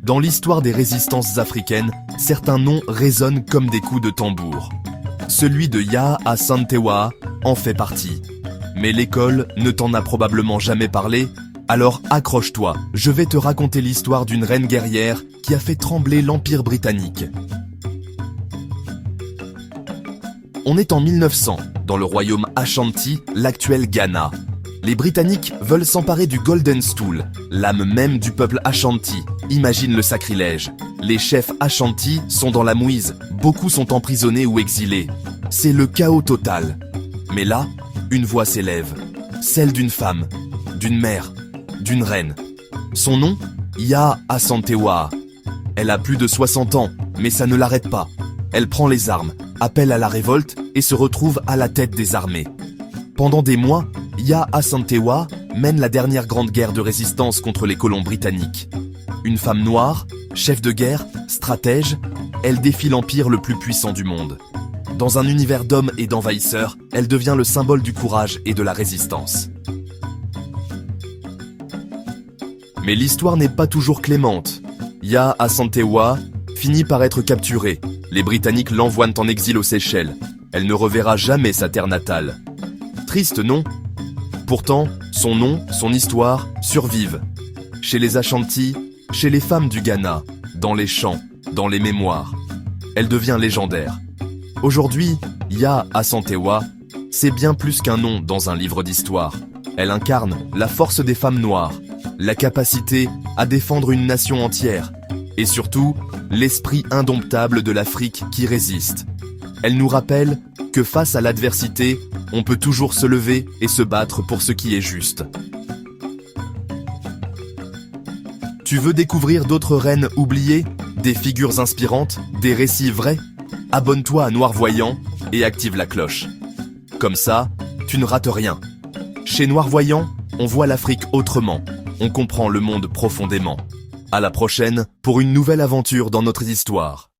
Dans l'histoire des résistances africaines, certains noms résonnent comme des coups de tambour. Celui de Yaa Asantewaa en fait partie. Mais l'école ne t'en a probablement jamais parlé, alors accroche-toi, je vais te raconter l'histoire d'une reine guerrière qui a fait trembler l'Empire britannique. On est en 1900, dans le royaume Ashanti, l'actuel Ghana. Les Britanniques veulent s'emparer du Golden Stool, l'âme même du peuple Ashanti. Imagine le sacrilège. Les chefs Ashanti sont dans la mouise, beaucoup sont emprisonnés ou exilés. C'est le chaos total. Mais là, une voix s'élève, celle d'une femme, d'une mère, d'une reine. Son nom, Yaa Asantewaa. Elle a plus de 60 ans, mais ça ne l'arrête pas. Elle prend les armes, appelle à la révolte et se retrouve à la tête des armées. Pendant des mois, Yaa Asantewaa mène la dernière grande guerre de résistance contre les colons britanniques. Une femme noire, chef de guerre, stratège, elle défie l'empire le plus puissant du monde. Dans un univers d'hommes et d'envahisseurs, elle devient le symbole du courage et de la résistance. Mais l'histoire n'est pas toujours clémente. Yaa Asantewaa finit par être capturée. Les Britanniques l'envoient en exil aux Seychelles. Elle ne reverra jamais sa terre natale. Triste, non? Pourtant, son nom, son histoire survivent. Chez les Ashanti, chez les femmes du Ghana, dans les chants, dans les mémoires. Elle devient légendaire. Aujourd'hui, Yaa Asantewaa, c'est bien plus qu'un nom dans un livre d'histoire. Elle incarne la force des femmes noires, la capacité à défendre une nation entière, et surtout, l'esprit indomptable de l'Afrique qui résiste. Elle nous rappelle que face à l'adversité, on peut toujours se lever et se battre pour ce qui est juste. Tu veux découvrir d'autres reines oubliées, des figures inspirantes, des récits vrais? Abonne-toi à Noir Voyant et active la cloche. Comme ça, tu ne rates rien. Chez Noir Voyant, on voit l'Afrique autrement. On comprend le monde profondément. À la prochaine pour une nouvelle aventure dans notre histoire.